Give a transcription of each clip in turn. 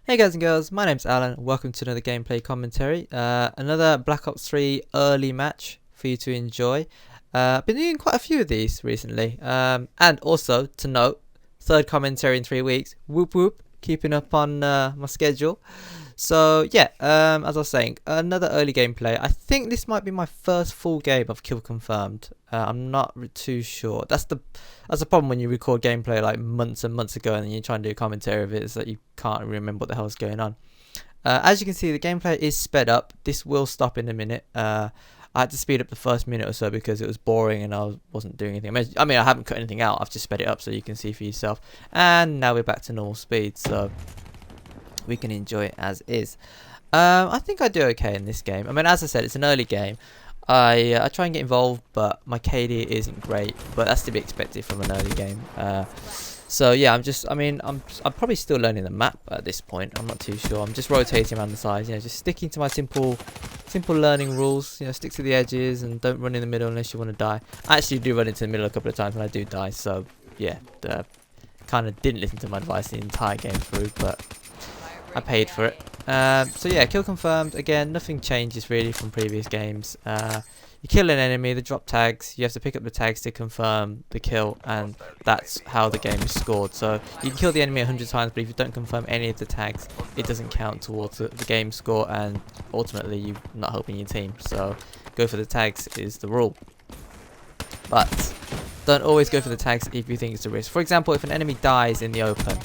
Hey guys and girls, my name's Alan. Welcome to another gameplay commentary. Another Black Ops 3 early match for you to enjoy. I've been doing quite a few of these recently. And also, to note, third commentary in 3 weeks. Whoop whoop, keeping up on my schedule. So yeah, as I was saying, another early gameplay. I think this might be my first full game of kill confirmed. I'm not too sure. That's the problem when you record gameplay like months and months ago, and then you try and do a commentary of it. Is that you can't remember what the hell's going on. As you can see, the gameplay is sped up. This will stop in a minute. I had to speed up the first minute or so because it was boring and I wasn't doing anything. I mean, I haven't cut anything out. I've just sped it up so you can see for yourself. And now we're back to normal speed, so we can enjoy it as is. I think I do okay in this game. I mean, as I said, it's an early game. I try and get involved, but my KD isn't great. But that's to be expected from an early game. So yeah, I'm probably still learning the map at this point. I'm not too sure. I'm just rotating around the sides, just sticking to my simple learning rules. Stick to the edges and don't run in the middle unless you want to die. I actually do run into the middle a couple of times and I do die. So yeah, kind of didn't listen to my advice the entire game through, but I paid for it. So yeah, kill confirmed. Again, nothing changes really from previous games. You kill an enemy, they drop tags. You have to pick up the tags to confirm the kill, and that's how the game is scored. So you can kill the enemy 100 times, but if you don't confirm any of the tags, it doesn't count towards the game score, and ultimately you're not helping your team. So go for the tags is the rule. But don't always go for the tags if you think it's a risk. For example, if an enemy dies in the open,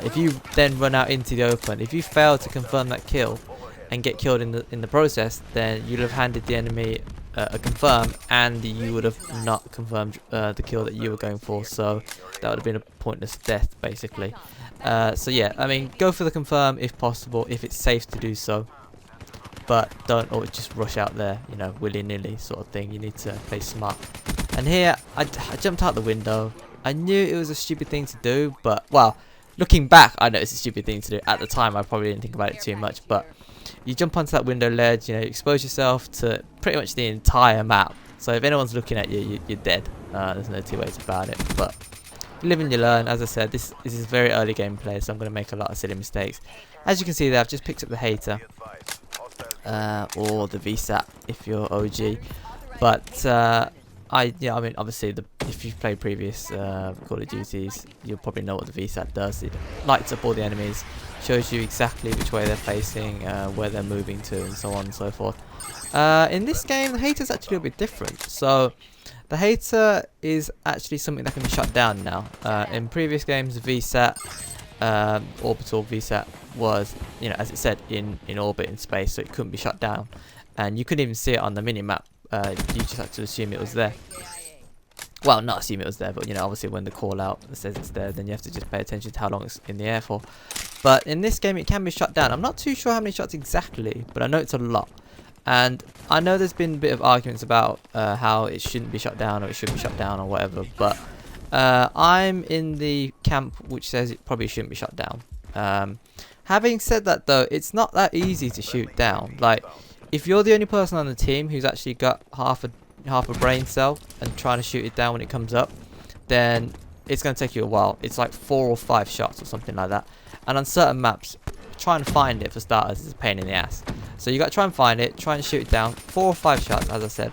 if you then run out into the open, if you fail to confirm that kill and get killed in the process, then you'll have handed the enemy a confirm, and you would have not confirmed the kill that you were going for. So that would have been a pointless death, basically. So yeah, I mean, go for the confirm if possible, if it's safe to do so. But don't always just rush out there, willy-nilly sort of thing. You need to play smart. And here, I jumped out the window. I knew it was a stupid thing to do, but, well, looking back, I know it's a stupid thing to do. At the time, I probably didn't think about it too much, but you jump onto that window ledge, you expose yourself to pretty much the entire map. So if anyone's looking at you, you're dead. There's no two ways about it. But you live and you learn. As I said, this is very early gameplay, so I'm going to make a lot of silly mistakes. As you can see there, I've just picked up the hater, or the VSAT if you're OG. But I mean, obviously, if you've played previous Call of Duties, you'll probably know what the VSAT does. It lights up all the enemies, shows you exactly which way they're facing, where they're moving to, and so on and so forth. In this game, the hater's actually a bit different. So the hater is actually something that can be shut down now. In previous games, VSAT, orbital VSAT was, as it said, in orbit in space, so it couldn't be shut down, and you couldn't even see it on the mini map. You just have to assume it was there. Well, not assume it was there, but obviously when the call out says it's there, then you have to just pay attention to how long it's in the air for. But in this game, it can be shut down. I'm not too sure how many shots exactly, but I know it's a lot. And I know there's been a bit of arguments about how it shouldn't be shut down, or it should be shut down, or whatever. But I'm in the camp which says it probably shouldn't be shut down. Having said that, though, it's not that easy to shoot down. Like, if you're the only person on the team who's actually got half a brain cell and trying to shoot it down when it comes up, then it's going to take you a while. It's like 4 or 5 shots or something like that. And on certain maps, trying to find it for starters is a pain in the ass. So you got to try and find it, try and shoot it down. 4 or 5 shots, as I said.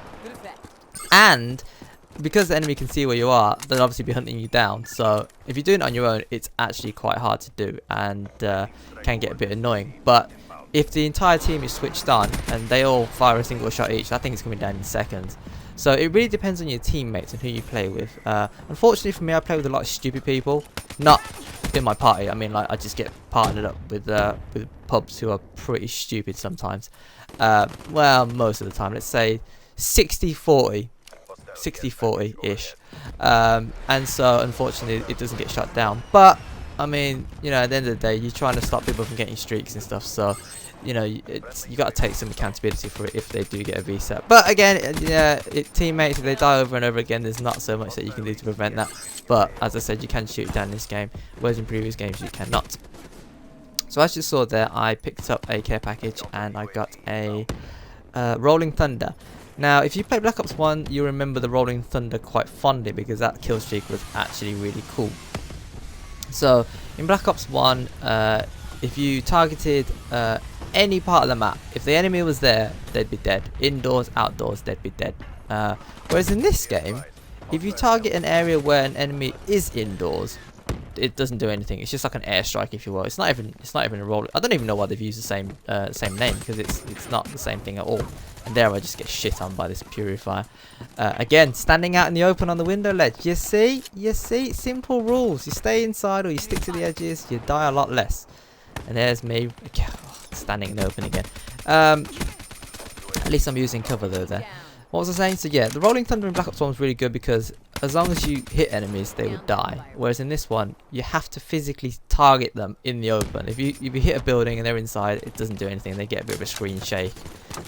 And because the enemy can see where you are, they'll obviously be hunting you down. So if you're doing it on your own, it's actually quite hard to do, and can get a bit annoying. But if the entire team is switched on and they all fire a single shot each, I think it's coming down in seconds. So it really depends on your teammates and who you play with. Unfortunately for me, I play with a lot of stupid people. Not in my party. I mean, like, I just get partnered up with pubs who are pretty stupid sometimes. Well, most of the time. Let's say 60-40. 60-40-ish. And so, unfortunately, it doesn't get shut down. But I mean, at the end of the day, you're trying to stop people from getting streaks and stuff. So, you got to take some accountability for it if they do get a VSAT. But again, teammates, if they die over and over again, there's not so much that you can do to prevent that. But as I said, you can shoot down this game, whereas in previous games you cannot. So as you saw there, I picked up a care package and I got a Rolling Thunder. Now, if you play Black Ops 1, you remember the Rolling Thunder quite fondly because that kill streak was actually really cool. So in Black Ops 1, if you targeted any part of the map, if the enemy was there, they'd be dead. Indoors, outdoors, they'd be dead. Whereas in this game, if you target an area where an enemy is indoors, it doesn't do anything. It's just like an airstrike, if you will. It's not even a roll. I don't even know why they've used the same name, because it's not the same thing at all. And there I just get shit on by this purifier. Again, standing out in the open on the window ledge. You see, simple rules. You stay inside or you stick to the edges, you die a lot less. And there's me, standing in the open again. At least I'm using cover though there. What was I saying? So yeah, the Rolling Thunder in Black Ops 1 was really good because as long as you hit enemies, they would die. Whereas in this one, you have to physically target them in the open. If you hit a building and they're inside, it doesn't do anything. They get a bit of a screen shake.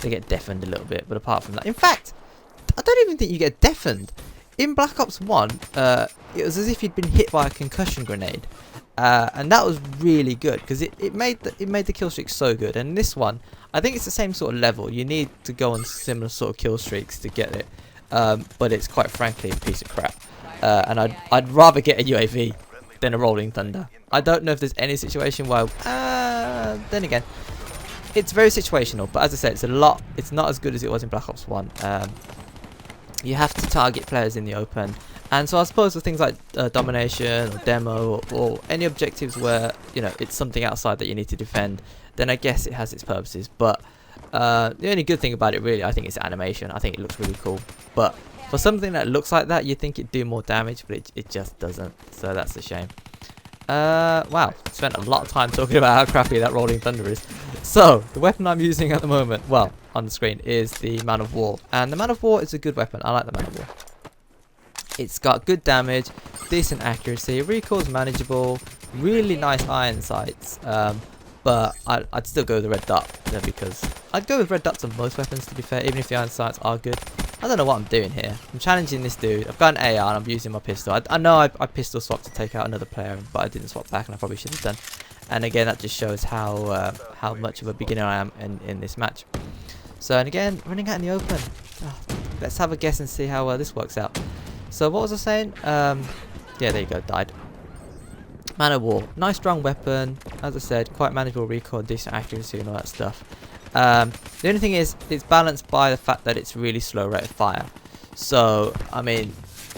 They get deafened a little bit. But apart from that, in fact, I don't even think you get deafened. In Black Ops 1, it was as if you'd been hit by a concussion grenade. And that was really good because it made the kill streak so good. And this one, I think it's the same sort of level. You need to go on similar sort of kill streaks to get it, but it's quite frankly a piece of crap. And I'd rather get a UAV than a Rolling Thunder. I don't know if there's any situation where, then again, it's very situational. But as I said, it's not as good as it was in Black Ops 1. You have to target players in the open. And so I suppose with things like domination or demo or any objectives where, you know, it's something outside that you need to defend, then I guess it has its purposes. But the only good thing about it really, I think, is animation. I think it looks really cool. But for something that looks like that, you'd think it'd do more damage, but it just doesn't. So that's a shame. Wow, spent a lot of time talking about how crappy that Rolling Thunder is. So, the weapon I'm using at the moment, well, on the screen, is the Man of War. And the Man of War is a good weapon. I like the Man of War. It's got good damage, decent accuracy, recoil's manageable, really nice iron sights, but I'd still go with the red dot because I'd go with red dots on most weapons, to be fair, even if the iron sights are good. I don't know what I'm doing here. I'm challenging this dude. I've got an AR and I'm using my pistol. I know I pistol swapped to take out another player, but I didn't swap back and I probably should have done. And again, that just shows how much of a beginner I am in this match. So, and again, running out in the open. Oh, let's have a guess and see how this works out. So what was I saying? Yeah, there you go, died. Man of War, nice strong weapon. As I said, quite manageable recoil, decent accuracy and all that stuff. The only thing is, it's balanced by the fact that it's really slow rate of fire. So, I mean,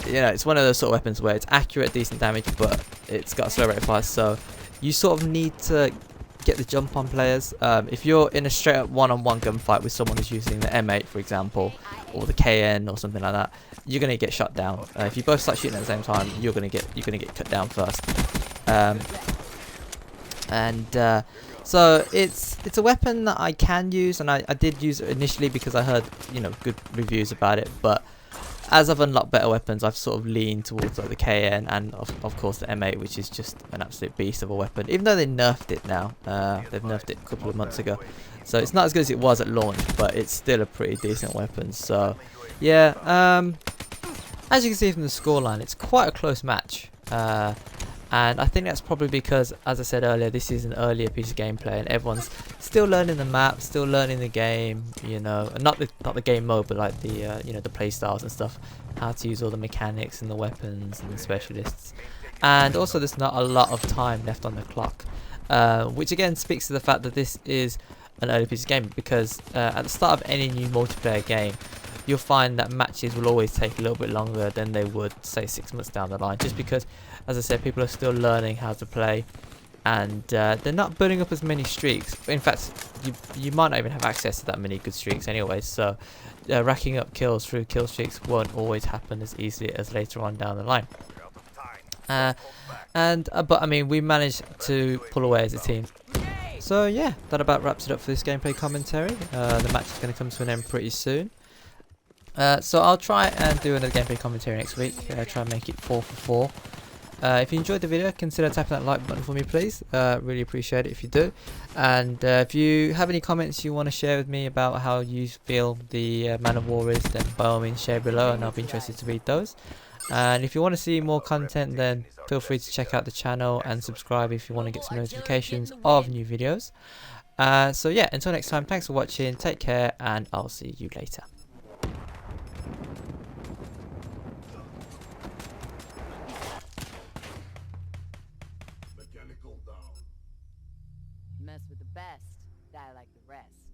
you know, it's one of those sort of weapons where it's accurate, decent damage, but it's got a slow rate of fire. So, you sort of need to get the jump on players. If you're in a straight up one-on-one gunfight with someone who's using the M8, for example, or the KN or something like that, you're gonna get shot down. If you both start shooting at the same time, you're gonna get cut down first. So it's a weapon that I can use, and I did use it initially because I heard, you know, good reviews about it. But as I've unlocked better weapons, I've sort of leaned towards like the KN and of course the M8, which is just an absolute beast of a weapon. Even though they nerfed it now, they've nerfed it a couple of months ago, so it's not as good as it was at launch, but it's still a pretty decent weapon. So yeah, as you can see from the scoreline, it's quite a close match. And I think that's probably because, as I said earlier, this is an earlier piece of gameplay, and everyone's still learning the map, still learning the game. You know, not the game mode, but like the you know, the play styles and stuff, how to use all the mechanics and the weapons and the specialists. And also, there's not a lot of time left on the clock, which again speaks to the fact that this is an early piece of game. Because at the start of any new multiplayer game, you'll find that matches will always take a little bit longer than they would, say, 6 months down the line, just because, as I said, people are still learning how to play, and they're not building up as many streaks. In fact, you might not even have access to that many good streaks anyway, so racking up kills through kill streaks won't always happen as easily as later on down the line. But I mean, we managed to pull away as a team. So yeah, that about wraps it up for this gameplay commentary. The match is going to come to an end pretty soon. So I'll try and do another gameplay commentary next week. Try and make it 4 for 4. If you enjoyed the video, consider tapping that like button for me, please. Really appreciate it if you do. And if you have any comments you want to share with me about how you feel the Man of War is, then by all means share below, and I'll be interested to read those. And if you want to see more content, then feel free to check out the channel and subscribe if you want to get some notifications of new videos. So yeah, until next time, thanks for watching, take care, and I'll see you later. Mechanical down. Mess with the best, die like the rest.